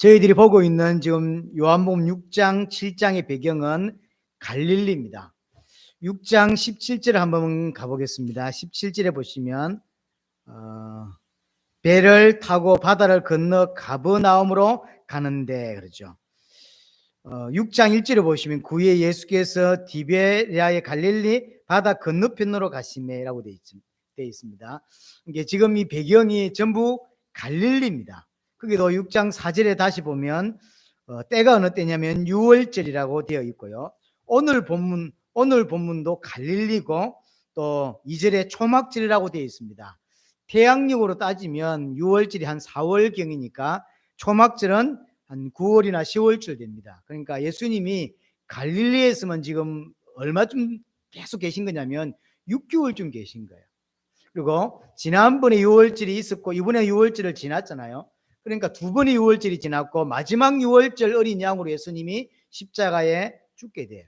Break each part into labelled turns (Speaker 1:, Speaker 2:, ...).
Speaker 1: 저희들이 보고 있는 지금 요한복음 6장, 7장의 배경은 갈릴리입니다. 6장 17절 한번 가보겠습니다. 17절에 보시면 배를 타고 바다를 건너 가버나움으로 가는데 그러죠. 6장 1절에 보시면 구에 예수께서 디베랴의 갈릴리 바다 건너편으로 가시매라고 되어 있습니다. 이게 지금 이 배경이 전부 갈릴리입니다. 거기도 6장 4절에 다시 보면 때가 어느 때냐면 6월절이라고 되어 있고요. 오늘 본문도 갈릴리고 또 2절에 초막절이라고 되어 있습니다. 태양력으로 따지면 6월절이 한 4월경이니까 초막절은 한 9월이나 10월쯤 됩니다. 그러니까 예수님이 갈릴리에서만 지금 얼마쯤 계속 계신 거냐면 6개월쯤 계신 거예요. 그리고 지난번에 6월절이 있었고 이번에 6월절을 지났잖아요. 그러니까 두 번의 6월절이 지났고 마지막 6월절 어린 양으로 예수님이 십자가에 죽게 돼요.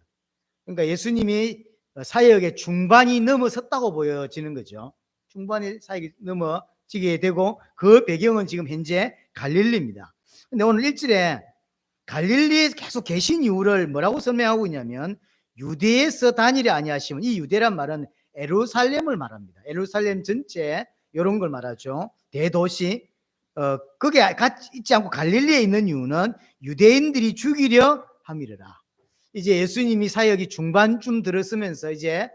Speaker 1: 그러니까 예수님이 사역의 중반이 넘어섰다고 보여지는 거죠. 중반이 사역이 넘어지게 되고 그 배경은 지금 현재 갈릴리입니다. 근데 오늘 1절에 갈릴리에 계속 계신 이유를 뭐라고 설명하고 있냐면 유대에서 다니려 아니하시면, 이 유대란 말은 예루살렘을 말합니다. 예루살렘 전체 이런 걸 말하죠. 대도시. 거기에 같이 있지 않고 갈릴리에 있는 이유는 유대인들이 죽이려 함이라. 이제 예수님이 사역이 중반쯤 들었으면서 이제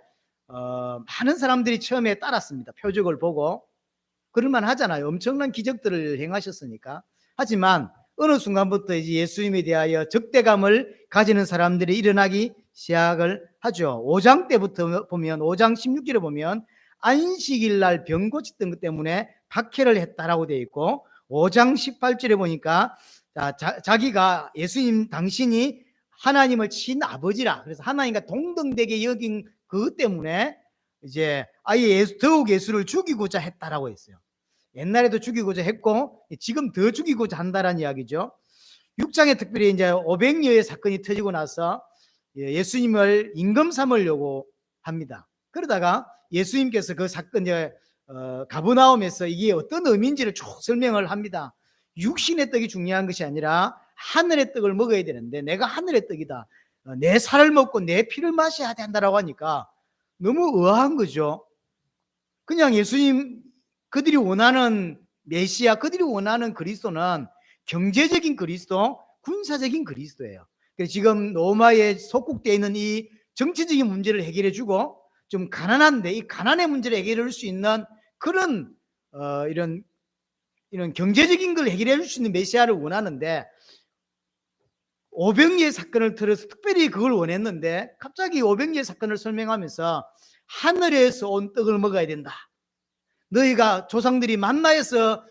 Speaker 1: 많은 사람들이 처음에 따랐습니다. 표적을 보고 그럴만 하잖아요. 엄청난 기적들을 행하셨으니까. 하지만 어느 순간부터 이제 예수님에 대하여 적대감을 가지는 사람들이 일어나기 시작을 하죠. 5장 때부터 보면 5장 16절에 보면 안식일 날 병 고쳤던 것 때문에 박해를 했다라고 되어 있고 5장 18절에 보니까 자기가 예수님 당신이 하나님을 친아버지라, 그래서 하나님과 동등되게 여긴 그것 때문에 이제 아예 더욱 예수를 죽이고자 했다라고 했어요. 옛날에도 죽이고자 했고 지금 더 죽이고자 한다라는 이야기죠. 6장에 특별히 이제 500여의 사건이 터지고 나서 예수님을 임금 삼으려고 합니다. 그러다가 예수님께서 그 사건 가버나움에서 이게 어떤 의미인지를 쭉 설명을 합니다. 육신의 떡이 중요한 것이 아니라 하늘의 떡을 먹어야 되는데 내가 하늘의 떡이다. 내 살을 먹고 내 피를 마셔야 된다라고 하니까 너무 의아한 거죠. 그냥 예수님 그들이 원하는 메시아, 그들이 원하는 그리스도는 경제적인 그리스도, 군사적인 그리스도예요. 그래서 지금 로마에 속국되어 있는 이 정치적인 문제를 해결해 주고 좀 가난한데 이 가난의 문제를 해결해 줄 수 있는 그런 이런 경제적인 걸 해결해 줄 수 있는 메시아를 원하는데 500여 사건을 들어서 특별히 그걸 원했는데 갑자기 500여 사건을 설명하면서 하늘에서 온 떡을 먹어야 된다. 너희가 조상들이 만나에서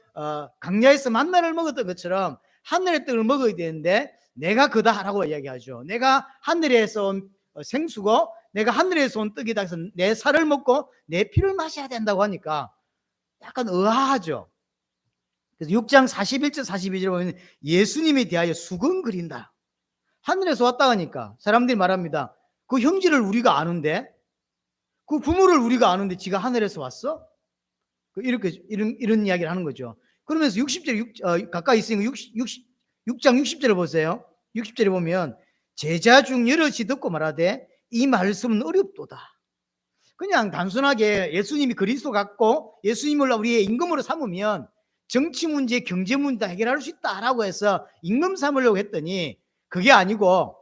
Speaker 1: 강야에서 만나를 먹었던 것처럼 하늘의 떡을 먹어야 되는데 내가 그다라고 이야기하죠. 내가 하늘에서 온 생수고 내가 하늘에서 온 떡이다 해서 내 살을 먹고 내 피를 마셔야 된다고 하니까 약간 의아하죠. 그래서 6장 41절 42절에 보면 예수님에 대하여 수건 그린다. 하늘에서 왔다 하니까 사람들이 말합니다. 그 형제를 우리가 아는데, 그 부모를 우리가 아는데 지가 하늘에서 왔어? 이렇게 이런 이야기를 하는 거죠. 그러면서 60절 가까이 있으니까 6장 60절을 보세요. 60절에 보면 제자 중 여럿이 듣고 말하되 이 말씀은 어렵도다. 그냥 단순하게 예수님이 그리스도 같고 예수님을 우리의 임금으로 삼으면 정치 문제, 경제 문제 다 해결할 수 있다라고 해서 임금 삼으려고 했더니 그게 아니고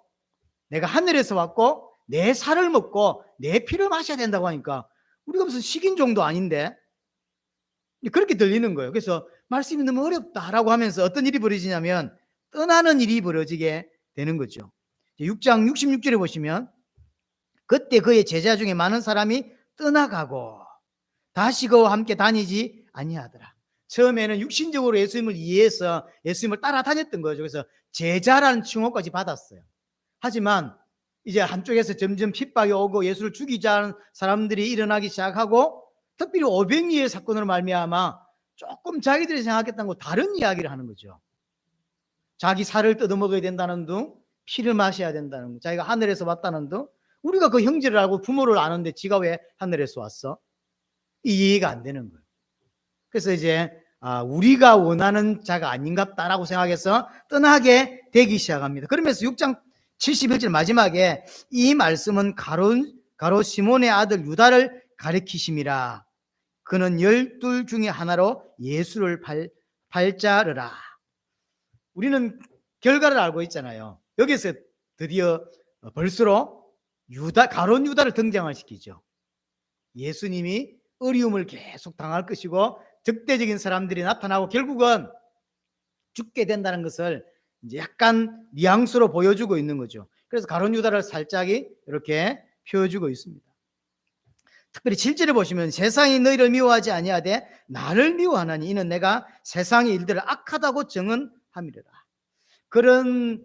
Speaker 1: 내가 하늘에서 왔고 내 살을 먹고 내 피를 마셔야 된다고 하니까 우리가 무슨 식인종도 아닌데 그렇게 들리는 거예요. 그래서 말씀이 너무 어렵다라고 하면서 어떤 일이 벌어지냐면 떠나는 일이 벌어지게 되는 거죠. 6장 66절에 보시면 그때 그의 제자 중에 많은 사람이 떠나가고 다시 그와 함께 다니지 아니하더라. 처음에는 육신적으로 예수님을 이해해서 예수님을 따라다녔던 거죠. 그래서 제자라는 칭호까지 받았어요. 하지만 이제 한쪽에서 점점 핍박이 오고 예수를 죽이자는 사람들이 일어나기 시작하고 특별히 오병이의 사건으로 말미암아 조금 자기들이 생각했던 거 다른 이야기를 하는 거죠. 자기 살을 뜯어먹어야 된다는 둥, 피를 마셔야 된다는 둥, 자기가 하늘에서 왔다는 둥. 우리가 그 형제를 알고 부모를 아는데 지가 왜 하늘에서 왔어? 이 이해가 안 되는 거예요. 그래서 이제 우리가 원하는 자가 아닌갑다라고 생각해서 떠나게 되기 시작합니다. 그러면서 6장 71절 마지막에 이 말씀은 가롯 시몬의 아들 유다를 가리키심이라. 그는 12 중에 하나로 예수를 팔자르라. 우리는 결과를 알고 있잖아요. 여기서 드디어 벌써로 가롯 유다를 등장을 시키죠. 예수님이 어려움을 계속 당할 것이고 적대적인 사람들이 나타나고 결국은 죽게 된다는 것을 이제 약간 뉘앙스로 보여주고 있는 거죠. 그래서 가룟 유다를 살짝 이렇게 표해주고 있습니다. 특별히 7절에 보시면 세상이 너희를 미워하지 아니하되 나를 미워하나니 이는 내가 세상의 일들을 악하다고 증언함이로라. 그런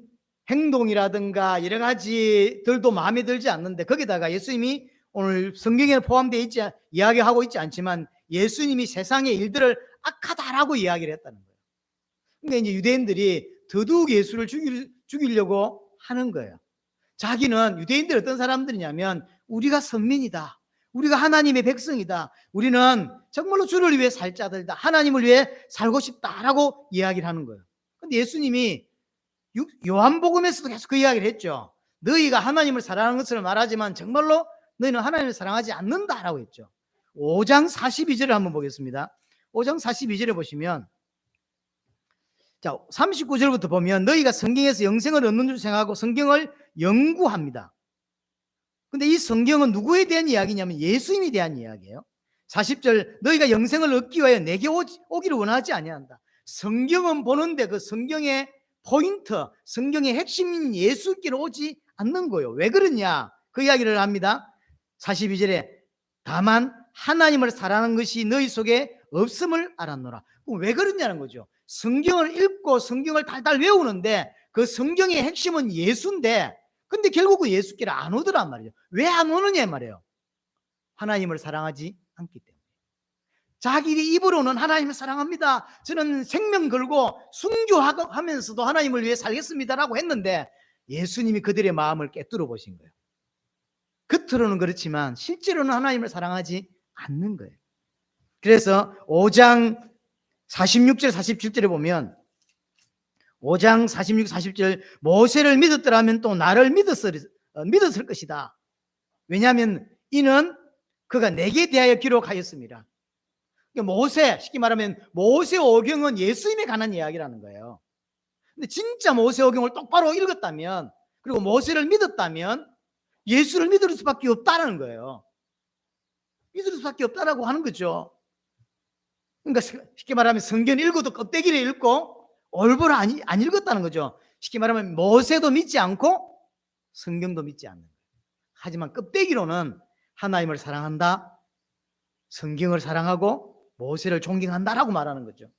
Speaker 1: 행동이라든가 여러 가지들도 마음에 들지 않는데 거기다가 예수님이 오늘 성경에 포함되어 있지 이야기하고 있지 않지만 예수님이 세상의 일들을 악하다라고 이야기를 했다는 거예요. 그러니까 이제 유대인들이 더더욱 예수를 죽이려고 하는 거예요. 자기는 유대인들이 어떤 사람들이냐면 우리가 선민이다. 우리가 하나님의 백성이다. 우리는 정말로 주를 위해 살 자들이다. 하나님을 위해 살고 싶다라고 이야기를 하는 거예요. 그런데 예수님이 요한복음에서도 계속 그 이야기를 했죠. 너희가 하나님을 사랑하는 것을 말하지만 정말로 너희는 하나님을 사랑하지 않는다라고 했죠. 5장 42절을 한번 보겠습니다. 5장 42절에 보시면 자 39절부터 보면 너희가 성경에서 영생을 얻는 줄 생각하고 성경을 연구합니다. 근데 이 성경은 누구에 대한 이야기냐면 예수님에 대한 이야기예요. 40절 너희가 영생을 얻기 위하여 내게 오기를 원하지 아니한다. 성경은 보는데 그 성경의 포인트, 성경의 핵심인 예수께로 오지 않는 거예요. 왜 그러냐? 그 이야기를 합니다. 42절에 다만 하나님을 사랑하는 것이 너희 속에 없음을 알았노라. 왜 그러냐는 거죠. 성경을 읽고 성경을 달달 외우는데 그 성경의 핵심은 예수인데 근데 결국은 예수께로 안 오더란 말이죠. 왜 안 오느냐 말이에요. 하나님을 사랑하지 않기 때문에. 자기 입으로는 하나님을 사랑합니다. 저는 생명 걸고 순교하면서도 하나님을 위해 살겠습니다라고 했는데 예수님이 그들의 마음을 꿰뚫어 보신 거예요. 겉으로는 그렇지만 실제로는 하나님을 사랑하지 않는 거예요. 그래서 5장 46절 47절에 보면 5장 46, 47 모세를 믿었더라면 또 나를 믿었을 것이다. 왜냐하면 이는 그가 내게 대하여 기록하였습니다. 모세, 쉽게 말하면 모세오경은 예수님에 관한 이야기라는 거예요. 근데 진짜 모세오경을 똑바로 읽었다면 그리고 모세를 믿었다면 예수를 믿을 수밖에 없다는 거예요. 믿을 수밖에 없다라고 하는 거죠. 그러니까 쉽게 말하면 성경 읽어도 껍데기를 읽고 올바로 안 읽었다는 거죠. 쉽게 말하면 모세도 믿지 않고 성경도 믿지 않는 거예요. 하지만 껍데기로는 하나님을 사랑한다, 성경을 사랑하고 모세를 존경한다라고 말하는 거죠.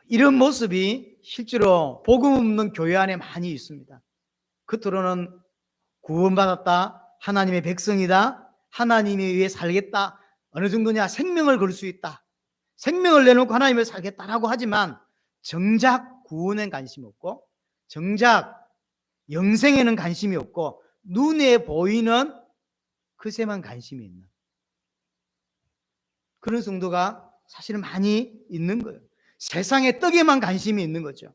Speaker 1: 이런 모습이 실제로 복음 없는 교회 안에 많이 있습니다. 겉으로는 구원받았다, 하나님의 백성이다, 하나님에 의해 살겠다, 어느 정도냐 생명을 걸 수 있다, 생명을 내놓고 하나님을 살겠다라고 하지만 정작 구원엔 관심이 없고 정작 영생에는 관심이 없고 눈에 보이는 그새만 관심이 있는 그런 성도가 사실은 많이 있는 거예요. 세상의 떡에만 관심이 있는 거죠.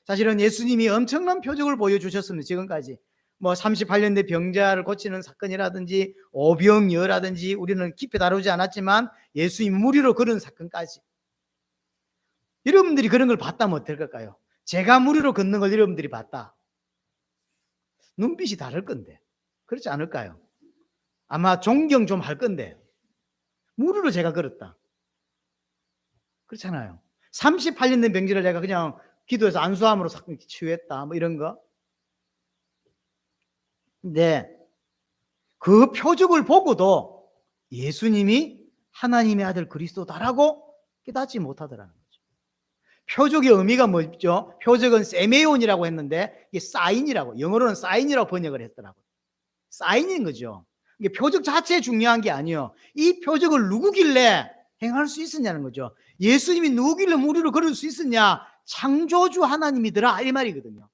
Speaker 1: 사실은 예수님이 엄청난 표적을 보여주셨습니다. 지금까지 38년 대 병자를 고치는 사건이라든지 오병이어라든지 우리는 깊이 다루지 않았지만 예수님 무리로 걸은 사건까지. 여러분들이 그런 걸 봤다면 어떨 걸까요? 제가 무리로 걷는 걸 여러분들이 봤다. 눈빛이 다를 건데 그렇지 않을까요? 아마 존경 좀 할 건데 무리로 제가 걸었다. 그렇잖아요. 38년 된 병자를 내가 그냥 기도해서 안수함으로 치유했다 이런 거. 근데 그 표적을 보고도 예수님이 하나님의 아들 그리스도다라고 깨닫지 못하더라는 거죠. 표적의 의미가 뭐죠? 표적은 세메온이라고 했는데 이게 사인이라고, 영어로는 사인이라고 번역을 했더라고요. 사인인 거죠. 이게 표적 자체에 중요한 게 아니에요. 이 표적을 누구길래 행할 수 있었냐는 거죠. 예수님이 누구길래 무리로 걸을 수 있었냐? 창조주 하나님이더라 이 말이거든요.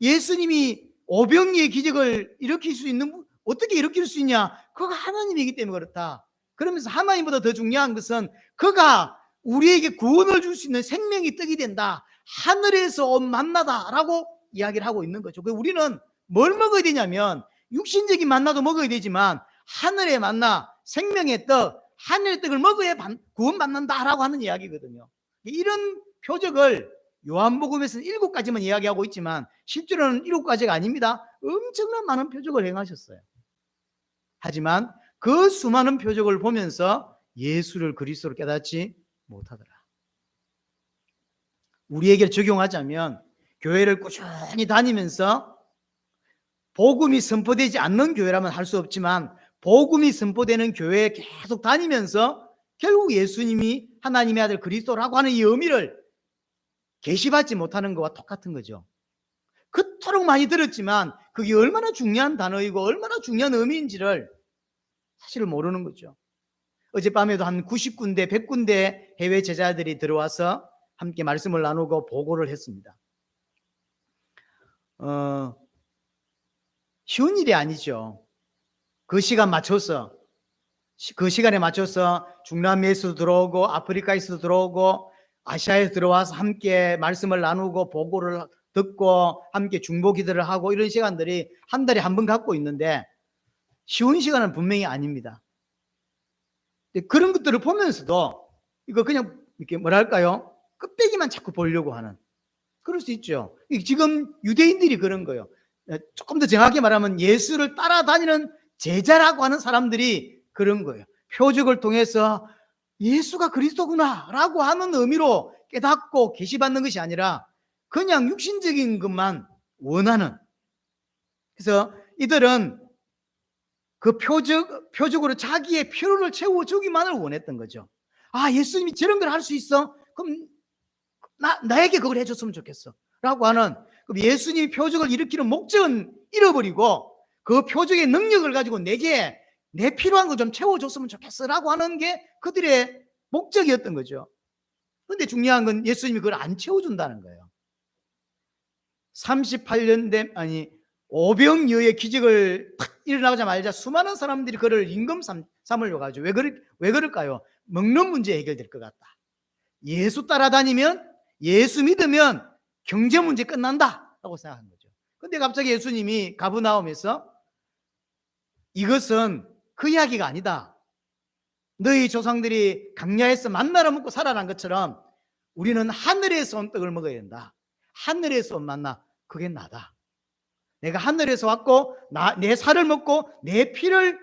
Speaker 1: 예수님이 오병이의 기적을 일으킬 수 있는, 어떻게 일으킬 수 있냐? 그거 하나님이기 때문에 그렇다. 그러면서 하나님보다 더 중요한 것은 그가 우리에게 구원을 줄 수 있는 생명이 떡이 된다, 하늘에서 온 만나다라고 이야기를 하고 있는 거죠. 우리는 뭘 먹어야 되냐면 육신적인 만나도 먹어야 되지만 하늘의 만나, 생명의 떡, 하늘의 떡을 먹어야 구원받는다라고 하는 이야기거든요. 이런 표적을 요한복음에서는 7가지만 이야기하고 있지만 실제로는 7가지가 아닙니다. 엄청난 많은 표적을 행하셨어요. 하지만 그 수많은 표적을 보면서 예수를 그리스도로 깨닫지 못하더라. 우리에게 적용하자면 교회를 꾸준히 다니면서 복음이 선포되지 않는 교회라면 할 수 없지만 복음이 선포되는 교회에 계속 다니면서 결국 예수님이 하나님의 아들 그리스도라고 하는 이 의미를 계시받지 못하는 것과 똑같은 거죠. 그토록 많이 들었지만 그게 얼마나 중요한 단어이고 얼마나 중요한 의미인지를 사실 모르는 거죠. 어젯밤에도 한 90군데 100군데 해외 제자들이 들어와서 함께 말씀을 나누고 보고를 했습니다. 쉬운 일이 아니죠. 그 시간에 맞춰서 중남미에서도 들어오고 아프리카에서도 들어오고 아시아에서 들어와서 함께 말씀을 나누고 보고를 듣고 함께 중보 기도를 하고 이런 시간들이 한 달에 한 번 갖고 있는데 쉬운 시간은 분명히 아닙니다. 그런 것들을 보면서도 이거 그냥 이렇게 뭐랄까요? 끝배기만 자꾸 보려고 하는, 그럴 수 있죠. 지금 유대인들이 그런 거예요. 조금 더 정확히 말하면 예수를 따라다니는 제자라고 하는 사람들이 그런 거예요. 표적을 통해서 예수가 그리스도구나 라고 하는 의미로 깨닫고 계시받는 것이 아니라 그냥 육신적인 것만 원하는, 그래서 이들은 그 표적으로 자기의 필요를 채워주기만을 원했던 거죠. 아, 예수님이 저런 걸 할 수 있어? 그럼 나에게 그걸 해줬으면 좋겠어 라고 하는, 그럼 예수님이 표적을 일으키는 목적은 잃어버리고 그 표적의 능력을 가지고 내게 내 필요한 거 좀 채워줬으면 좋겠어 라고 하는 게 그들의 목적이었던 거죠. 그런데 중요한 건 예수님이 그걸 안 채워준다는 거예요. 5병여의 기적을 탁 일어나자마자 수많은 사람들이 그를 임금 삼으려고 하죠. 왜 그럴까요? 먹는 문제 해결될 것 같다. 예수 따라다니면, 예수 믿으면 경제 문제 끝난다 라고 생각한 거죠. 근데 갑자기 예수님이 가버나움에서 이것은 그 이야기가 아니다. 너희 조상들이 강야에서 만나를 먹고 살아난 것처럼 우리는 하늘에서 온 떡을 먹어야 된다. 하늘에서 온 만나, 그게 나다. 내가 하늘에서 왔고 내 살을 먹고 내 피를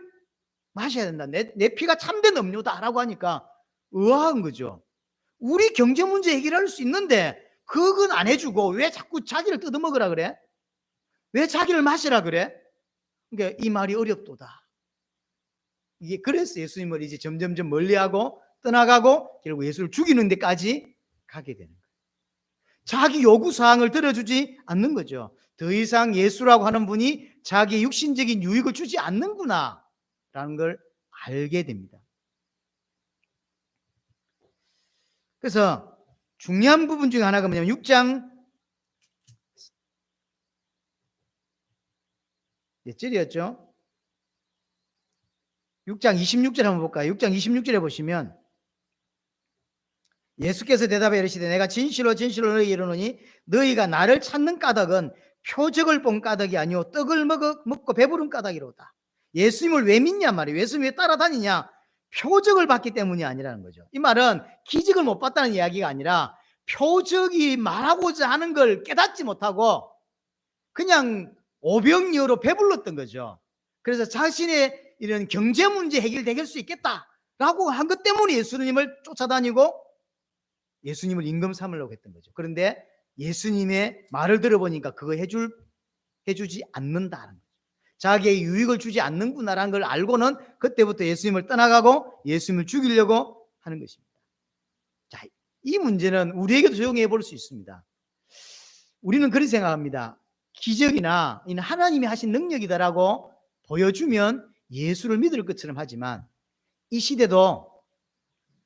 Speaker 1: 마셔야 된다. 내 피가 참된 음료다라고 하니까 의아한 거죠. 우리 경제 문제 해결할 수 있는데 그건 안 해주고 왜 자꾸 자기를 뜯어먹으라 그래? 왜 자기를 마시라 그래? 그러니까 이 말이 어렵도다. 이게 그래서 예수님을 이제 점점점 멀리하고 떠나가고 결국 예수를 죽이는 데까지 가게 되는 거예요. 자기 요구사항을 들어주지 않는 거죠. 더 이상 예수라고 하는 분이 자기의 육신적인 유익을 주지 않는구나 라는 걸 알게 됩니다. 그래서 중요한 부분 중에 하나가 뭐냐면 6장 몇 절이었죠? 6장 26절 한번 볼까요? 6장 26절에 보시면 예수께서 대답하여 이르시되 내가 진실로 진실로 너희에게 이르노니 너희가 나를 찾는 까닭은 표적을 본 까닭이 아니오 떡을 먹고 배부른 까닭이로다. 예수님을 왜 믿냐 말이에요. 예수님 왜 따라다니냐? 표적을 봤기 때문이 아니라는 거죠. 이 말은 기적을 못 봤다는 이야기가 아니라 표적이 말하고자 하는 걸 깨닫지 못하고 그냥 오병이어로 배불렀던 거죠. 그래서 자신의 이런 경제 문제 해결될 수 있겠다라고 한 것 때문에 예수님을 쫓아다니고 예수님을 임금 삼으려고 했던 거죠. 그런데 예수님의 말을 들어보니까 그거 해주지 않는다는 거죠. 자기의 유익을 주지 않는구나라는 걸 알고는 그때부터 예수님을 떠나가고 예수님을 죽이려고 하는 것입니다. 자, 이 문제는 우리에게도 적용해 볼 수 있습니다. 우리는 그렇게 생각합니다. 기적이나 하나님이 하신 능력이다라고 보여주면 예수를 믿을 것처럼 하지만 이 시대도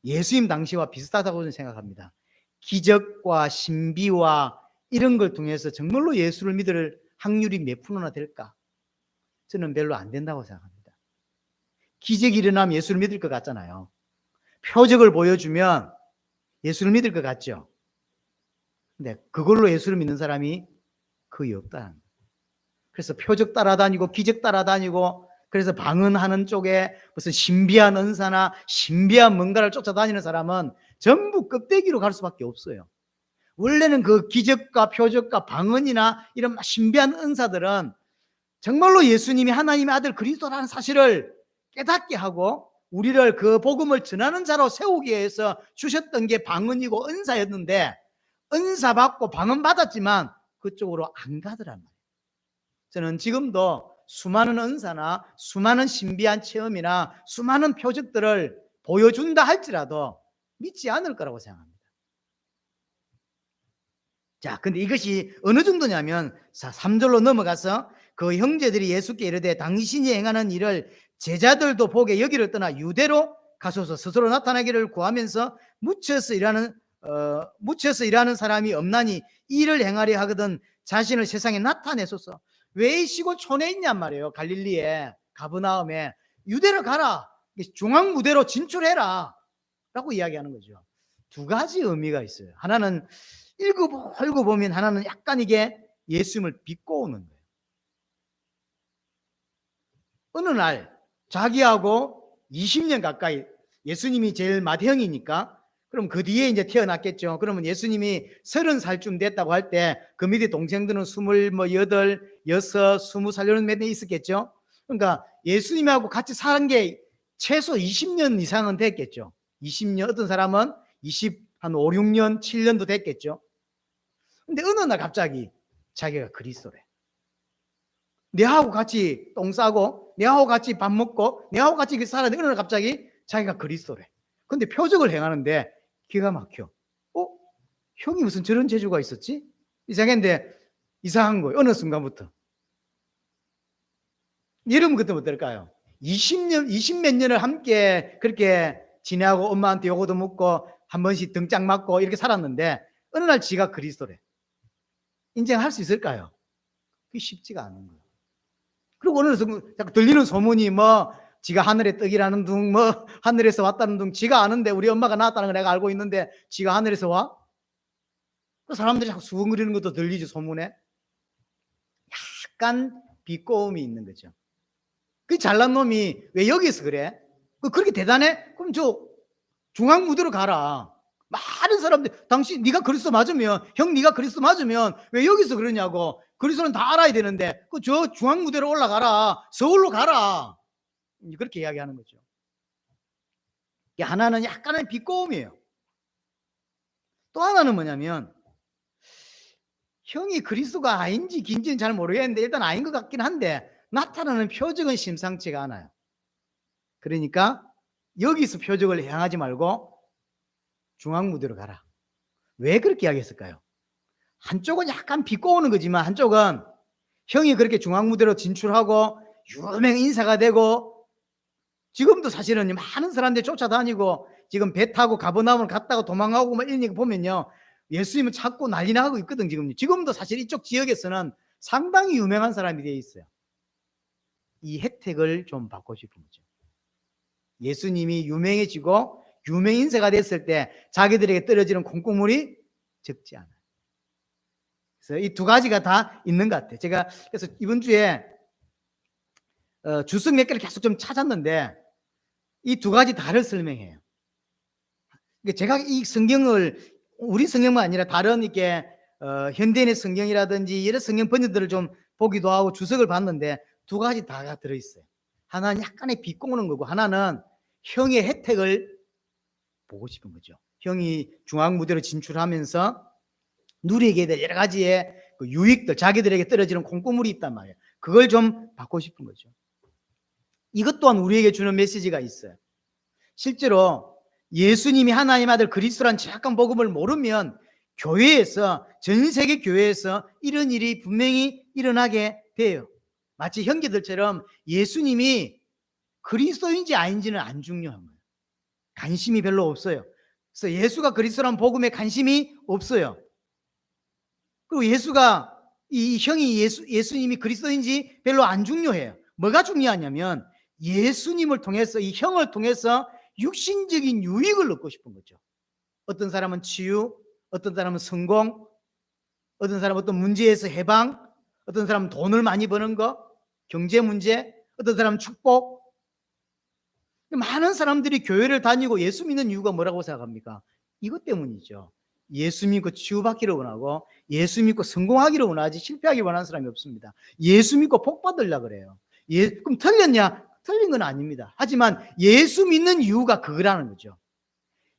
Speaker 1: 예수님 당시와 비슷하다고 생각합니다. 기적과 신비와 이런 걸 통해서 정말로 예수를 믿을 확률이 몇 프로나 될까? 저는 별로 안 된다고 생각합니다. 기적이 일어나면 예수를 믿을 것 같잖아요. 표적을 보여주면 예수를 믿을 것 같죠. 근데 그걸로 예수를 믿는 사람이 거의 없다. 그래서 표적 따라다니고 기적 따라다니고 그래서 방언하는 쪽에 무슨 신비한 은사나 신비한 뭔가를 쫓아다니는 사람은 전부 껍데기로 갈 수밖에 없어요. 원래는 그 기적과 표적과 방언이나 이런 신비한 은사들은 정말로 예수님이 하나님의 아들 그리스도라는 사실을 깨닫게 하고 우리를 그 복음을 전하는 자로 세우기 위해서 주셨던 게 방언이고 은사였는데, 은사 받고 방언 받았지만 그쪽으로 안 가더란 말이에요. 저는 지금도 수많은 은사나 수많은 신비한 체험이나 수많은 표적들을 보여준다 할지라도 믿지 않을 거라고 생각합니다. 자, 근데 이것이 어느 정도냐면 3절로 넘어가서 그 형제들이 예수께 이르되 당신이 행하는 일을 제자들도 보게 여기를 떠나 유대로 가소서 스스로 나타나기를 구하면서 묻혀서 일하는 사람이 없나니 일을 행하려 하거든 자신을 세상에 나타내소서. 왜 시골 촌에 있냔 말이에요. 갈릴리에 가버나움에. 유대로 가라, 중앙 무대로 진출해라 라고 이야기하는 거죠. 두 가지 의미가 있어요. 하나는 읽어보면 하나는 약간 이게 예수님을 비꼬는 거예요. 어느 날 자기하고 20년 가까이, 예수님이 제일 맏형이니까 그럼 그 뒤에 이제 태어났겠죠. 그러면 예수님이 30살쯤 됐다고 할 때 그 밑에 동생들은 28, 6, 20살 이런 몇 명 있었겠죠. 그러니까 예수님하고 같이 사는 게 최소 20년 이상은 됐겠죠. 20년, 어떤 사람은 한 5, 6년, 7년도 됐겠죠. 근데 어느 날 갑자기 자기가 그리스도래. 내하고 같이 똥 싸고 내하고 같이 밥 먹고 내하고 같이 살았는데 어느 날 갑자기 자기가 그리스도래. 근데 표적을 행하는데 기가 막혀. 형이 무슨 저런 재주가 있었지? 이상했는데 이상한 거예요. 어느 순간부터. 여러분 그때 어떨까요? 20몇 년을 함께 그렇게 지내고 엄마한테 요거도 묻고 한 번씩 등짝 맞고 이렇게 살았는데 어느 날 지가 그리스도래. 인정할 수 있을까요? 그게 쉽지가 않은 거예요. 그리고 어느 순간 자꾸 들리는 소문이 뭐 지가 하늘에 떡이라는 둥, 뭐 하늘에서 왔다는 둥, 지가 아는데 우리 엄마가 낳았다는 걸 내가 알고 있는데 지가 하늘에서 와? 그 사람들이 자꾸 수근거리는 것도 들리죠, 소문에. 약간 비꼬움이 있는 거죠. 그 잘난 놈이 왜 여기서 그래? 그렇게 대단해? 그럼 저 중앙 무대로 가라. 많은 사람들, 당신 네가 그리스도 맞으면, 형 네가 그리스도 맞으면 왜 여기서 그러냐고. 그리스도는 다 알아야 되는데 그 저 중앙 무대로 올라가라. 서울로 가라. 그렇게 이야기하는 거죠. 하나는 약간의 비꼬움이에요. 또 하나는 뭐냐면 형이 그리스도가 아닌지 긴지는 잘 모르겠는데 일단 아닌 것 같긴 한데 나타나는 표적은 심상치가 않아요. 그러니까 여기서 표적을 행하지 말고 중앙 무대로 가라. 왜 그렇게 이야기했을까요? 한쪽은 약간 비꼬는 거지만 한쪽은 형이 그렇게 중앙 무대로 진출하고 유명 인사가 되고 지금도 사실은 많은 사람들이 쫓아다니고 지금 배 타고 가버나움을 갔다가 도망가고 막 이런 얘기 보면요, 예수님을 찾고 난리 나고 있거든. 지금도 사실 이쪽 지역에서는 상당히 유명한 사람이 되어 있어요. 이 혜택을 좀 받고 싶은 거죠. 예수님이 유명해지고 유명 인사가 됐을 때 자기들에게 떨어지는 콩고물이 적지 않아요. 그래서 이 두 가지가 다 있는 것 같아요. 제가 그래서 이번 주에 주석 몇 개를 계속 좀 찾았는데 이 두 가지 다를 설명해요. 제가 이 성경을 우리 성경만 아니라 다른 이렇게 현대인의 성경이라든지 여러 성경 번역들을 좀 보기도 하고 주석을 봤는데 두 가지 다 들어있어요. 하나는 약간의 비꼬는 거고 하나는 형의 혜택을 보고 싶은 거죠. 형이 중앙 무대로 진출하면서 누리게 될 여러 가지의 그 유익들, 자기들에게 떨어지는 콩고물이 있단 말이에요. 그걸 좀 받고 싶은 거죠. 이것 또한 우리에게 주는 메시지가 있어요. 실제로 예수님이 하나님 아들 그리스도란 정확한 복음을 모르면 교회에서, 전 세계 교회에서 이런 일이 분명히 일어나게 돼요. 마치 형제들처럼 예수님이 그리스도인지 아닌지는 안 중요한 거예요. 관심이 별로 없어요. 그래서 예수가 그리스도란 복음에 관심이 없어요. 그리고 예수가 이 형이 예수님이 그리스도인지 별로 안 중요해요. 뭐가 중요하냐면 예수님을 통해서, 이 형을 통해서 육신적인 유익을 얻고 싶은 거죠. 어떤 사람은 치유, 어떤 사람은 성공, 어떤 사람은 어떤 문제에서 해방, 어떤 사람은 돈을 많이 버는 거, 경제 문제, 어떤 사람은 축복. 많은 사람들이 교회를 다니고 예수 믿는 이유가 뭐라고 생각합니까? 이것 때문이죠. 예수 믿고 치유받기를 원하고 예수 믿고 성공하기를 원하지 실패하기 원하는 사람이 없습니다. 예수 믿고 복 받으려고 그래요. 그럼 틀렸냐? 틀린 건 아닙니다. 하지만 예수 믿는 이유가 그거라는 거죠.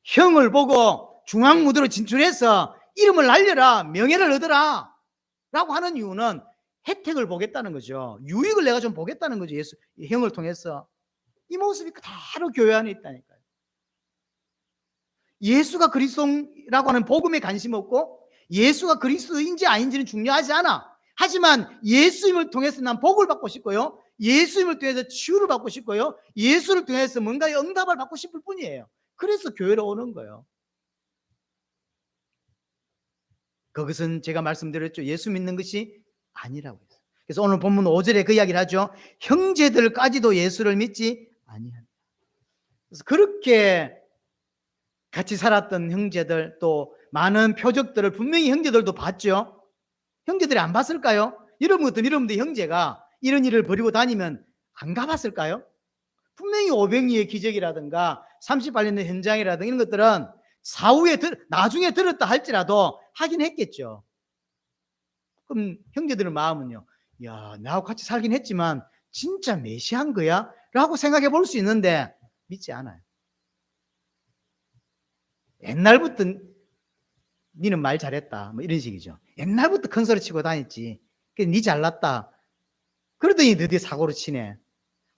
Speaker 1: 형을 보고 중앙무대로 진출해서 이름을 날려라, 명예를 얻어라 라고 하는 이유는 혜택을 보겠다는 거죠. 유익을 내가 좀 보겠다는 거죠. 예수 형을 통해서. 이 모습이 그대로 교회 안에 있다니까요. 예수가 그리스도라고 하는 복음에 관심 없고 예수가 그리스도인지 아닌지는 중요하지 않아. 하지만 예수님을 통해서 난 복을 받고 싶고요, 예수님을 통해서 치유를 받고 싶고요, 예수를 통해서 뭔가의 응답을 받고 싶을 뿐이에요. 그래서 교회로 오는 거예요. 그것은 제가 말씀드렸죠. 예수 믿는 것이 아니라고 했어요. 그래서 오늘 본문 5절에 그 이야기를 하죠. 형제들까지도 예수를 믿지 아니한다. 그래서 그렇게 같이 살았던 형제들, 또 많은 표적들을 분명히 형제들도 봤죠. 형제들이 안 봤을까요? 여러분들 형제가 이런 일을 벌이고 다니면 안 가봤을까요? 분명히 오병이의 기적이라든가 38년의 현장이라든가 이런 것들은 사후에 나중에 들었다 할지라도 하긴 했겠죠. 그럼 형제들의 마음은요, 야, 나하고 같이 살긴 했지만 진짜 메시아인 거야? 라고 생각해 볼 수 있는데 믿지 않아요. 옛날부터 니는 말 잘했다, 뭐 이런 식이죠. 옛날부터 큰 소리 치고 다녔지, 니 잘났다. 그러더니 드디어 사고를 치네.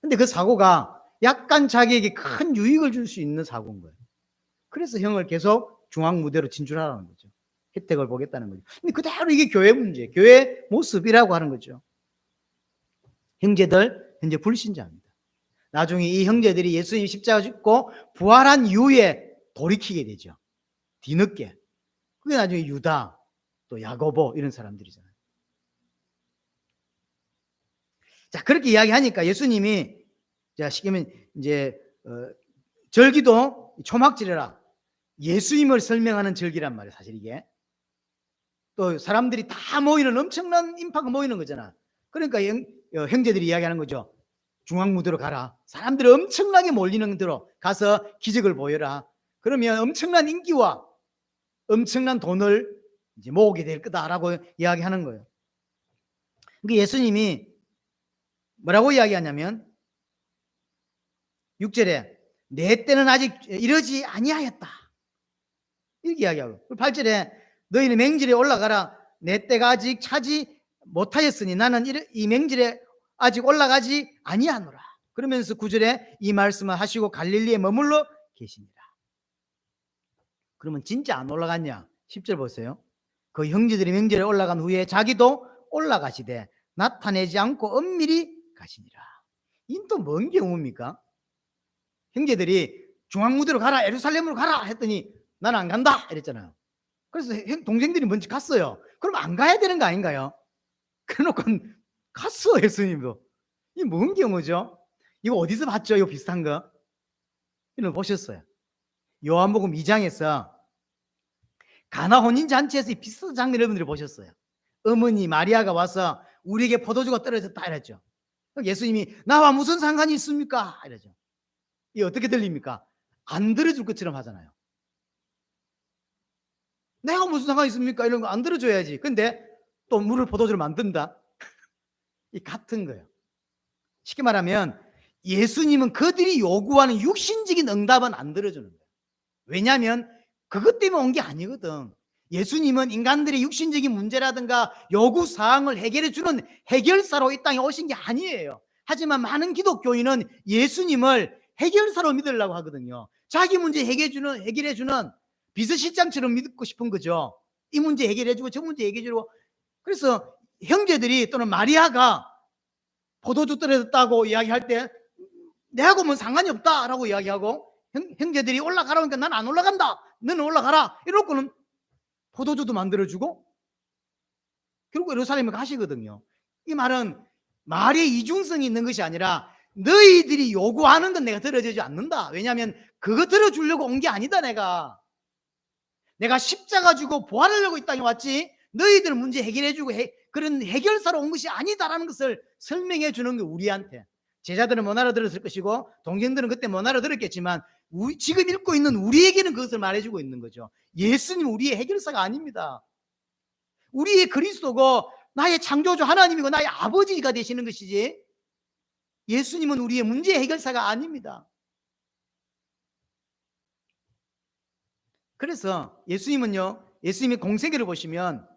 Speaker 1: 근데 그 사고가 약간 자기에게 큰 유익을 줄 수 있는 사고인 거예요. 그래서 형을 계속 중앙무대로 진출하라는 거죠. 혜택을 보겠다는 거죠. 근데 그대로 이게 교회 문제, 교회 모습이라고 하는 거죠. 형제들 현재 불신자입니다. 나중에 이 형제들이 예수님 십자가 죽고 부활한 이후에 돌이키게 되죠. 뒤늦게. 그게 나중에 유다, 또 야고보 이런 사람들이잖아요. 자, 그렇게 이야기하니까 예수님이, 자, 쉽게 말하면 이제 절기도 초막절이라 예수님을 설명하는 절기란 말이에요. 사실 이게 또 사람들이 다 모이는, 엄청난 인파가 모이는 거잖아. 그러니까 형제들이 이야기하는 거죠. 중앙무대로 가라. 사람들이 엄청나게 몰리는 데로 가서 기적을 보여라. 그러면 엄청난 인기와 엄청난 돈을 이제 모으게 될 거다라고 이야기하는 거예요. 그러니까 예수님이 뭐라고 이야기하냐면 6절에 내 때는 아직 이러지 아니하였다 이렇게 이야기하고, 8절에 너희는 맹질에 올라가라. 내 때가 아직 차지 못하였으니 나는 이 맹질에 아직 올라가지 아니하노라. 그러면서 9절에 이 말씀을 하시고 갈릴리에 머물러 계시니라. 그러면 진짜 안 올라갔냐? 10절 보세요. 그 형제들이 맹질에 올라간 후에 자기도 올라가시되 나타내지 않고 엄밀히 가시니라. 이는 또 뭔 경우입니까? 형제들이 중앙무대로 가라, 예루살렘으로 가라 했더니 나는 안 간다 이랬잖아요. 그래서 동생들이 먼저 갔어요. 그럼 안 가야 되는 거 아닌가요? 그래놓고 갔어. 예수님도. 이게 뭔 경우죠? 이거 어디서 봤죠? 이거 비슷한 거 이런 거 보셨어요? 요한복음 2장에서 가나 혼인잔치에서 비슷한 장면 여러분들이 보셨어요. 어머니 마리아가 와서 우리에게 포도주가 떨어졌다 이랬죠. 예수님이 나와 무슨 상관이 있습니까? 이러죠. 이게 어떻게 들립니까? 안 들어줄 것처럼 하잖아요. 내가 무슨 상관이 있습니까? 이런 거 안 들어줘야지. 근데 또 물을 포도주로 만든다. 이 같은 거예요. 쉽게 말하면 예수님은 그들이 요구하는 육신적인 응답은 안 들어주는 거예요. 왜냐하면 그것 때문에 온 게 아니거든. 예수님은 인간들의 육신적인 문제라든가 요구사항을 해결해 주는 해결사로 이 땅에 오신 게 아니에요. 하지만 많은 기독교인은 예수님을 해결사로 믿으려고 하거든요. 자기 문제 해결해 주는 비서실장처럼 믿고 싶은 거죠. 이 문제 해결해 주고 저 문제 해결해 주고. 그래서 형제들이 또는 마리아가 포도주 떨어졌다고 이야기할 때 내하고 뭐 상관이 없다라고 이야기하고, 형제들이 올라가라니까 난 안 올라간다, 너는 올라가라 이러고는 포도주도 만들어주고 결국 예루살렘에 가시거든요. 이 말은 말의 이중성이 있는 것이 아니라 너희들이 요구하는 건 내가 들어주지 않는다. 왜냐하면 그거 들어주려고 온 게 아니다. 내가 십자가 주고 부활하려고 이 땅에 왔지 너희들 문제 해결해주고 그런 해결사로 온 것이 아니다라는 것을 설명해 주는 게 우리한테. 제자들은 못 알아들었을 것이고 동생들은 그때 못 알아들었겠지만 지금 읽고 있는 우리에게는 그것을 말해주고 있는 거죠. 예수님 우리의 해결사가 아닙니다. 우리의 그리스도고 나의 창조주 하나님이고 나의 아버지가 되시는 것이지 예수님은 우리의 문제 해결사가 아닙니다. 그래서 예수님의 공생애를 보시면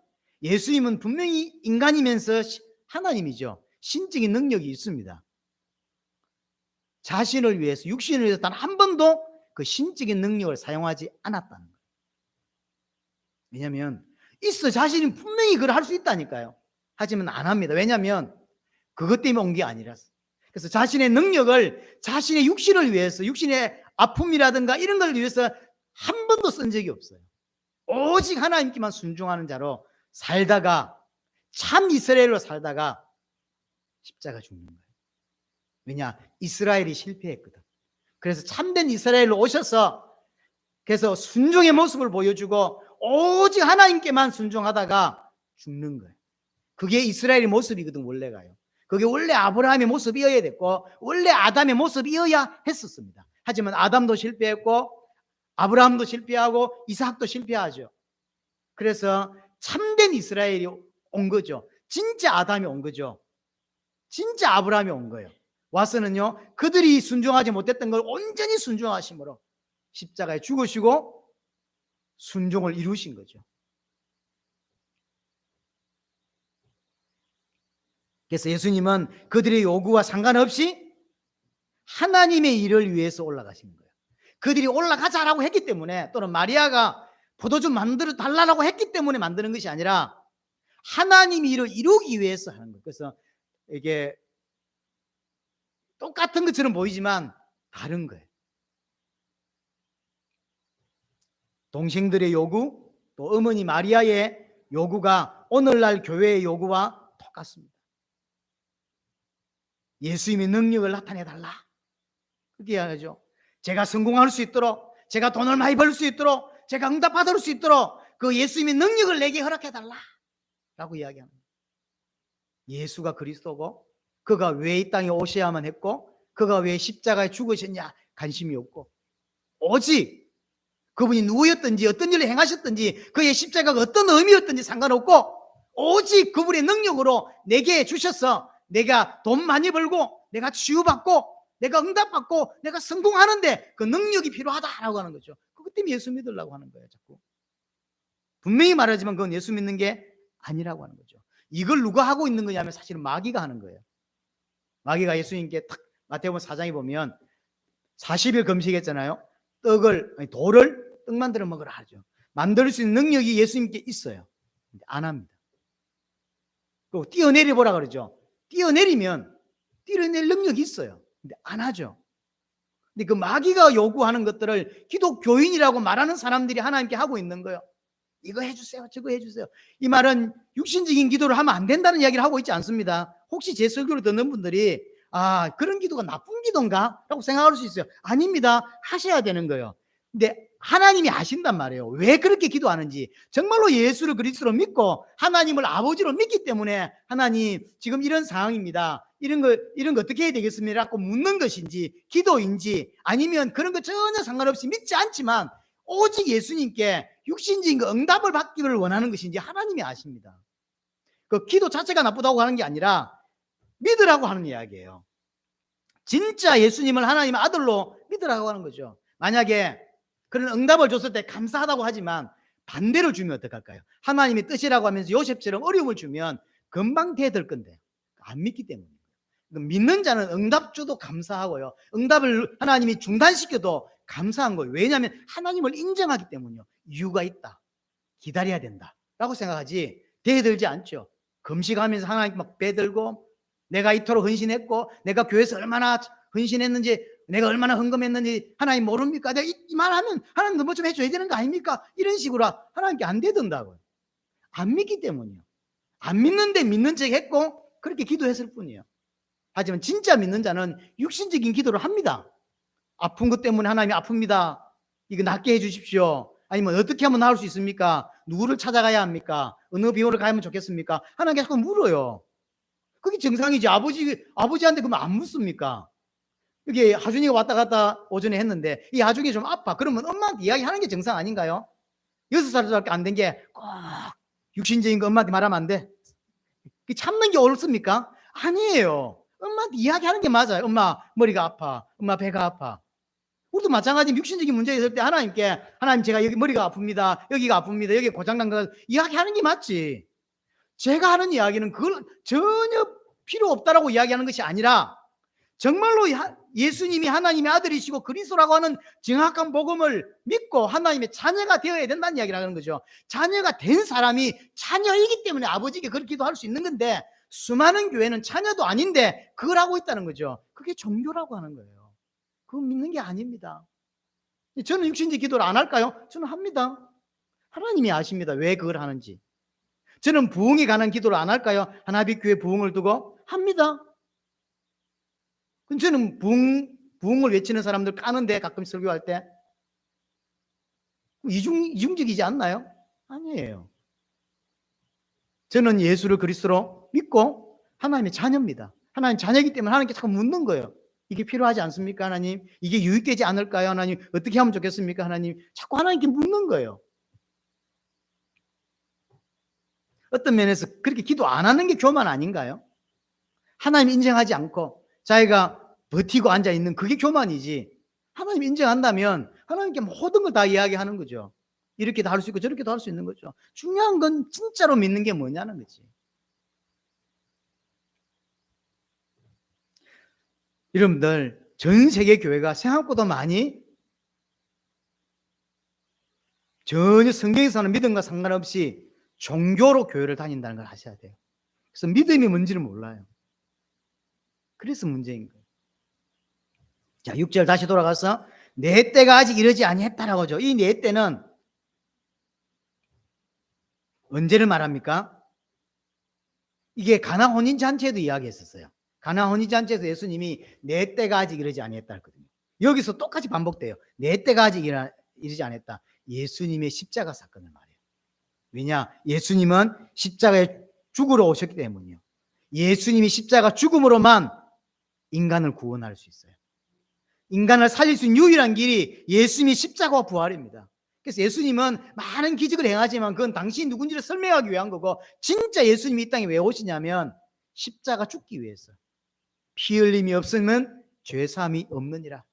Speaker 1: 예수님은 분명히 인간이면서 하나님이죠. 신적인 능력이 있습니다. 자신을 위해서 육신을 위해서 단 한 번도 그 신적인 능력을 사용하지 않았다는 거예요. 왜냐하면 자신이 분명히 그걸 할 수 있다니까요. 하지만 안 합니다. 왜냐하면 그것 때문에 온 게 아니라서. 그래서 자신의 능력을 자신의 육신을 위해서, 육신의 아픔이라든가 이런 걸 위해서 한 번도 쓴 적이 없어요. 오직 하나님께만 순종하는 자로 살다가 참 이스라엘로 살다가 십자가 죽는 거예요. 왜냐? 이스라엘이 실패했거든. 그래서 참된 이스라엘로 오셔서 그래서 순종의 모습을 보여주고 오직 하나님께만 순종하다가 죽는 거예요. 그게 이스라엘의 모습이거든. 원래가요. 그게 원래 아브라함의 모습이어야 됐고 원래 아담의 모습이어야 했었습니다. 하지만 아담도 실패했고 아브라함도 실패하고 이삭도 실패하죠. 그래서 참된 이스라엘이 온 거죠. 진짜 아담이 온 거죠. 진짜 아브라함이 온 거예요. 와서는요 그들이 순종하지 못했던 걸 온전히 순종하심으로 십자가에 죽으시고 순종을 이루신 거죠. 그래서 예수님은 그들의 요구와 상관없이 하나님의 일을 위해서 올라가신 거예요. 그들이 올라가자라고 했기 때문에 또는 마리아가 포도주 만들어 달라고 했기 때문에 만드는 것이 아니라 하나님의 일을 이루기 위해서 하는 거예요. 그래서 이게 똑같은 것처럼 보이지만 다른 거예요. 동생들의 요구 또 어머니 마리아의 요구가 오늘날 교회의 요구와 똑같습니다. 예수님의 능력을 나타내달라. 그렇게 이야기하죠. 제가 성공할 수 있도록, 제가 돈을 많이 벌 수 있도록, 제가 응답받을 수 있도록 그 예수님의 능력을 내게 허락해달라 라고 이야기합니다. 예수가 그리스도고 그가 왜 이 땅에 오셔야만 했고 그가 왜 십자가에 죽으셨냐 관심이 없고 오직 그분이 누구였든지 어떤 일을 행하셨든지 그의 십자가가 어떤 의미였든지 상관없고 오직 그분의 능력으로 내게 주셔서 내가 돈 많이 벌고 내가 치유받고 내가 응답받고 내가 성공하는데 그 능력이 필요하다라고 하는 거죠. 그것 때문에 예수 믿으려고 하는 거예요. 자꾸 분명히 말하지만 그건 예수 믿는 게 아니라고 하는 거죠. 이걸 누가 하고 있는 거냐면 사실은 마귀가 하는 거예요. 마귀가 예수님께 탁 마태복음 4장에 보면 40일 금식했잖아요. 돌을 떡 만들어 먹으라 하죠. 만들 수 있는 능력이 예수님께 있어요. 근데 안 합니다. 그리고 뛰어내려 보라 그러죠. 뛰어내리면 뛰어낼 능력이 있어요. 근데 안 하죠. 근데 그 마귀가 요구하는 것들을 기독교인이라고 말하는 사람들이 하나님께 하고 있는 거예요. 이거 해주세요, 저거 해주세요. 이 말은 육신적인 기도를 하면 안 된다는 이야기를 하고 있지 않습니다. 혹시 제 설교를 듣는 분들이 그런 기도가 나쁜 기도인가? 라고 생각할 수 있어요. 아닙니다. 하셔야 되는 거예요. 근데 하나님이 아신단 말이에요. 왜 그렇게 기도하는지. 정말로 예수를 그리스도로 믿고 하나님을 아버지로 믿기 때문에 하나님 지금 이런 상황입니다. 이런 거 어떻게 해야 되겠습니까? 라고 묻는 것인지 기도인지 아니면 그런 거 전혀 상관없이 믿지 않지만 오직 예수님께 육신적인 그 응답을 받기를 원하는 것인지 하나님이 아십니다. 그 기도 자체가 나쁘다고 하는 게 아니라 믿으라고 하는 이야기예요. 진짜 예수님을 하나님의 아들로 믿으라고 하는 거죠. 만약에 그런 응답을 줬을 때 감사하다고 하지만 반대로 주면 어떡할까요? 하나님의 뜻이라고 하면서 요셉처럼 어려움을 주면 금방 대들 건데 안 믿기 때문에. 믿는 자는 응답 줘도 감사하고요. 응답을 하나님이 중단시켜도 감사한 거예요. 왜냐하면 하나님을 인정하기 때문이요. 이유가 있다. 기다려야 된다. 라고 생각하지 대들지 않죠. 금식하면서 하나님 막 배들고 내가 이토록 헌신했고 내가 교회에서 얼마나 헌신했는지 내가 얼마나 헌금했는지 하나님 모릅니까? 내가 이 말하면 하나님도 뭐 좀 해줘야 되는 거 아닙니까? 이런 식으로 하나님께 안 되던다고요. 안 믿기 때문이요. 안 믿는데 믿는 척 했고 그렇게 기도했을 뿐이에요. 하지만 진짜 믿는 자는 육신적인 기도를 합니다. 아픈 것 때문에 하나님이 아픕니다. 이거 낫게 해주십시오. 아니면 어떻게 하면 나을 수 있습니까? 누구를 찾아가야 합니까? 어느 병원을 가면 좋겠습니까? 하나님께 자꾸 물어요. 그게 정상이지. 아버지한테 그러면 안 묻습니까? 이게 하준이가 왔다 갔다 오전에 했는데 이 하준이 좀 아파. 그러면 엄마한테 이야기하는 게 정상 아닌가요? 6살밖에 안 된 게 꼭 육신적인 거 엄마한테 말하면 안 돼. 참는 게 옳습니까? 아니에요. 엄마한테 이야기하는 게 맞아요. 엄마 머리가 아파. 엄마 배가 아파. 우리도 마찬가지. 육신적인 문제 있을 때 하나님께 하나님 제가 여기 머리가 아픕니다. 여기가 아픕니다. 여기 고장난 거 이야기하는 게 맞지. 제가 하는 이야기는 그걸 전혀 필요 없다라고 이야기하는 것이 아니라 정말로 예수님이 하나님의 아들이시고 그리스도라고 하는 정확한 복음을 믿고 하나님의 자녀가 되어야 된다는 이야기를 하는 거죠. 자녀가 된 사람이 자녀이기 때문에 아버지께 그렇게 기도할 수 있는 건데 수많은 교회는 자녀도 아닌데 그걸 하고 있다는 거죠. 그게 종교라고 하는 거예요. 그거 믿는 게 아닙니다. 저는 육신적 기도를 안 할까요? 저는 합니다. 하나님이 아십니다. 왜 그걸 하는지. 저는 부흥에 관한 기도를 안 할까요? 하나빛 교회 부흥을 두고 합니다. 저는 부흥을 외치는 사람들 까는데 가끔 설교할 때 이중적이지 않나요? 아니에요. 저는 예수를 그리스도로 믿고 하나님의 자녀입니다. 하나님 자녀이기 때문에 하나님께 자꾸 묻는 거예요. 이게 필요하지 않습니까, 하나님? 이게 유익되지 않을까요, 하나님? 어떻게 하면 좋겠습니까, 하나님? 자꾸 하나님께 묻는 거예요. 어떤 면에서 그렇게 기도 안 하는 게 교만 아닌가요? 하나님 인정하지 않고 자기가 버티고 앉아있는 그게 교만이지. 하나님 인정한다면 하나님께 모든 걸 다 이야기하는 거죠. 이렇게도 할 수 있고 저렇게도 할 수 있는 거죠. 중요한 건 진짜로 믿는 게 뭐냐는 거지. 여러분들 전 세계 교회가 생각보다 많이 전혀 성경에서 하는 믿음과 상관없이 종교로 교회를 다닌다는 걸 아셔야 돼요. 그래서 믿음이 뭔지를 몰라요. 그래서 문제인 거예요. 자, 6절 다시 돌아가서 내 때가 아직 이르지 아니했다라고 하죠. 이 내 때는 언제를 말합니까? 이게 가나 혼인잔치에도 이야기했었어요. 가나 혼인잔치에서 예수님이 내 때가 아직 이르지 아니했다 했거든요. 여기서 똑같이 반복돼요. 내 때가 아직 이르지 않았다. 예수님의 십자가 사건을 말해요. 왜냐? 예수님은 십자가에 죽으러 오셨기 때문이요. 예수님이 십자가 죽음으로만 인간을 구원할 수 있어요. 인간을 살릴 수 있는 유일한 길이 예수님이 십자가와 부활입니다. 그래서 예수님은 많은 기적을 행하지만 그건 당신이 누군지를 설명하기 위한 거고, 진짜 예수님이 이 땅에 왜 오시냐면 십자가 죽기 위해서. 피 흘림이 없으면 죄사함이 없느니라.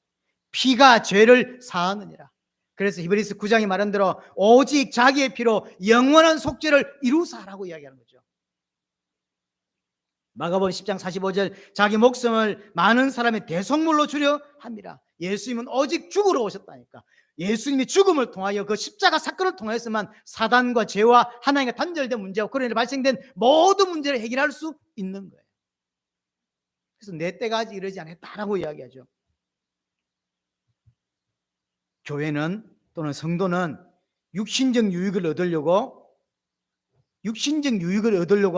Speaker 1: 피가 죄를 사하느니라. 그래서 히브리서 9장이 말한 대로 오직 자기의 피로 영원한 속죄를 이루사라고 이야기하는 거죠. 마가복음 10장 45절 자기 목숨을 많은 사람의 대속물로 주려 합니다. 예수님은 오직 죽으러 오셨다니까. 예수님이 죽음을 통하여 그 십자가 사건을 통해서만 사단과 죄와 하나님과 단절된 문제와 그로 인해 발생된 모든 문제를 해결할 수 있는 거예요. 그래서 내 때가 아직 이르지 않았다라고 이야기하죠. 교회는 또는 성도는 육신적 유익을 얻으려고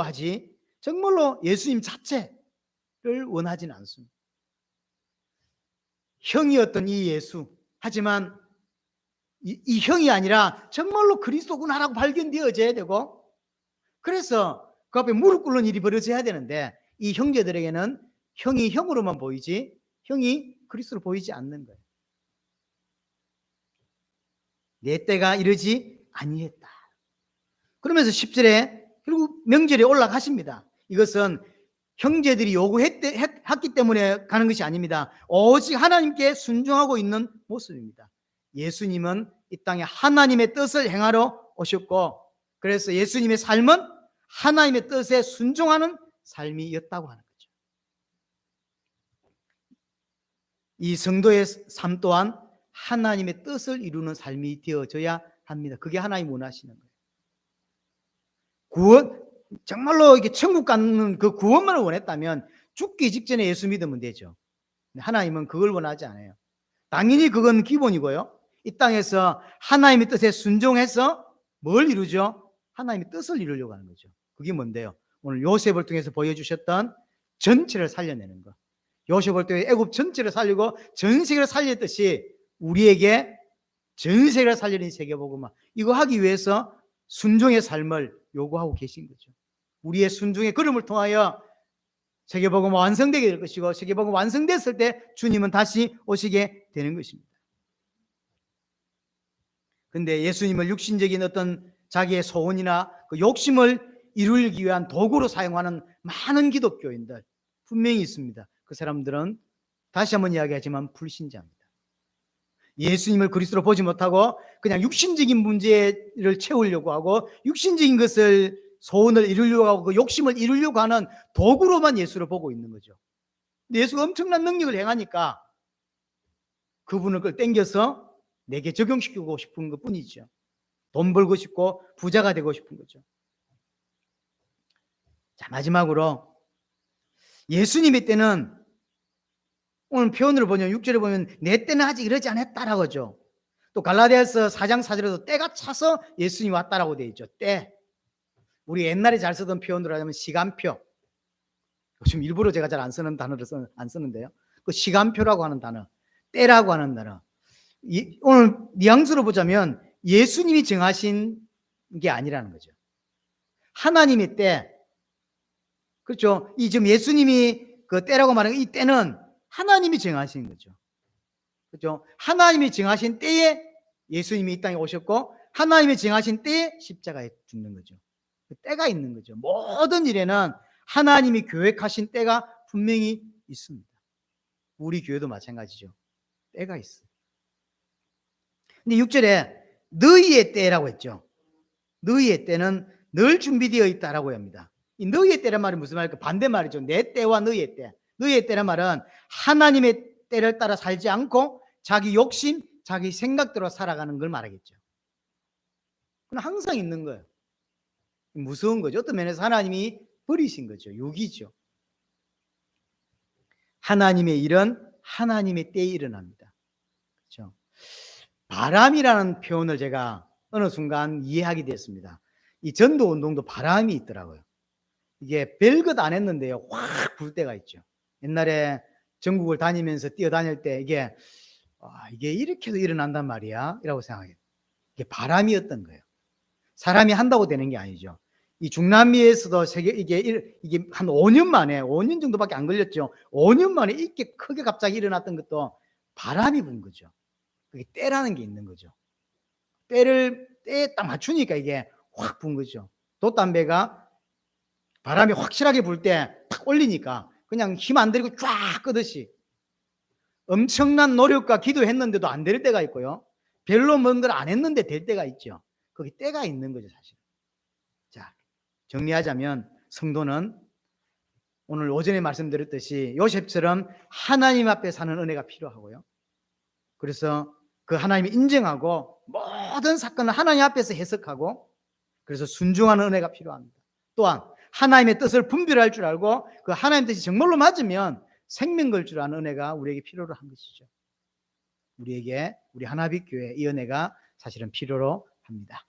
Speaker 1: 하지 정말로 예수님 자체를 원하지는 않습니다. 형이었던 이 예수, 하지만 이 형이 아니라 정말로 그리스도구나라고 발견되어져야 되고, 그래서 그 앞에 무릎 꿇는 일이 벌어져야 되는데 이 형제들에게는 형이 형으로만 보이지 형이 그리스도로 보이지 않는 거예요. 내 때가 이르지 아니했다. 그러면서 10절에 결국 명절에 올라가십니다. 이것은 형제들이 요구했기 때문에 가는 것이 아닙니다. 오직 하나님께 순종하고 있는 모습입니다. 예수님은 이 땅에 하나님의 뜻을 행하러 오셨고, 그래서 예수님의 삶은 하나님의 뜻에 순종하는 삶이었다고 하는 거죠. 이 성도의 삶 또한 하나님의 뜻을 이루는 삶이 되어져야 합니다. 그게 하나님 원하시는 거예요. 구원, 정말로 이렇게 천국 가는 그 구원만을 원했다면 죽기 직전에 예수 믿으면 되죠. 하나님은 그걸 원하지 않아요. 당연히 그건 기본이고요. 이 땅에서 하나님의 뜻에 순종해서 뭘 이루죠? 하나님의 뜻을 이루려고 하는 거죠. 그게 뭔데요? 오늘 요셉을 통해서 보여주셨던 전체를 살려내는 것. 요셉을 때 애굽 전체를 살리고 전 세계를 살렸듯이 우리에게 전 세계를 살리는 세계복음화, 이거 하기 위해서 순종의 삶을 요구하고 계신 거죠. 우리의 순종의 걸음을 통하여 세계복음 완성되게 될 것이고, 세계복음 완성됐을 때 주님은 다시 오시게 되는 것입니다. 근데 예수님을 육신적인 어떤 자기의 소원이나 그 욕심을 이루기 위한 도구로 사용하는 많은 기독교인들 분명히 있습니다. 그 사람들은 다시 한번 이야기하지만 불신자입니다. 예수님을 그리스도로 보지 못하고 그냥 육신적인 문제를 채우려고 하고 육신적인 것을 소원을 이루려고 하고 그 욕심을 이루려고 하는 도구로만 예수를 보고 있는 거죠. 근데 예수가 엄청난 능력을 행하니까 그분을 그걸 땡겨서 내게 적용시키고 싶은 것 뿐이죠. 돈 벌고 싶고 부자가 되고 싶은 거죠. 자, 마지막으로 예수님의 때는 오늘 표현으로 보면 6절에 보면 내 때는 아직 이러지 않았다라고 하죠. 또 갈라디아서 4장 4절에도 때가 차서 예수님이 왔다라고 되어 있죠. 때. 우리 옛날에 잘 쓰던 표현으로 하자면 시간표. 요즘 일부러 제가 잘 안 쓰는 단어를 안 쓰는데요. 그 시간표라고 하는 단어, 때라고 하는 단어. 오늘 뉘앙스로 보자면 예수님이 정하신 게 아니라는 거죠. 하나님의 때. 그렇죠. 이 지금 예수님이 그 때라고 말하는 이 때는 하나님이 정하신 거죠. 그렇죠. 하나님이 정하신 때에 예수님이 이 땅에 오셨고 하나님이 정하신 때에 십자가에 죽는 거죠. 그 때가 있는 거죠. 모든 일에는 하나님이 계획하신 때가 분명히 있습니다. 우리 교회도 마찬가지죠. 때가 있어요. 근데 6절에 너희의 때라고 했죠. 너희의 때는 늘 준비되어 있다라고 합니다. 이 너희의 때란 말이 무슨 말일까? 반대말이죠. 내 때와 너희의 때. 너희의 때란 말은 하나님의 때를 따라 살지 않고 자기 욕심, 자기 생각대로 살아가는 걸 말하겠죠. 그건 항상 있는 거예요. 무서운 거죠. 어떤 면에서 하나님이 버리신 거죠. 욕이죠. 하나님의 일은 하나님의 때에 일어납니다. 그렇죠. 바람이라는 표현을 제가 어느 순간 이해하게 됐습니다. 이 전도 운동도 바람이 있더라고요. 이게 별것 안 했는데요, 확 불 때가 있죠. 옛날에 전국을 다니면서 뛰어다닐 때 이게 이렇게도 일어난단 말이야 이라고 생각해요. 이게 바람이었던 거예요. 사람이 한다고 되는 게 아니죠. 이 중남미에서도 이게 한 5년 만에, 5년 정도밖에 안 걸렸죠. 5년 만에 이렇게 크게 갑자기 일어났던 것도 바람이 분 거죠. 그게 때라는 게 있는 거죠. 때에 딱 맞추니까 이게 확 분 거죠. 돛담배가 바람이 확실하게 불 때 탁 올리니까 그냥 힘 안 들이고 쫙 끄듯이 엄청난 노력과 기도했는데도 안 될 때가 있고요. 별로 뭔 걸 안 했는데 될 때가 있죠. 거기 때가 있는 거죠, 사실. 자, 정리하자면 성도는 오늘 오전에 말씀드렸듯이 요셉처럼 하나님 앞에 사는 은혜가 필요하고요. 그래서 그 하나님을 인정하고 모든 사건을 하나님 앞에서 해석하고 그래서 순종하는 은혜가 필요합니다. 또한 하나님의 뜻을 분별할 줄 알고 그 하나님 뜻이 정말로 맞으면 생명 걸 줄 아는 은혜가 우리에게 필요로 한 것이죠. 우리 하나빛 교회 이 은혜가 사실은 필요로 합니다.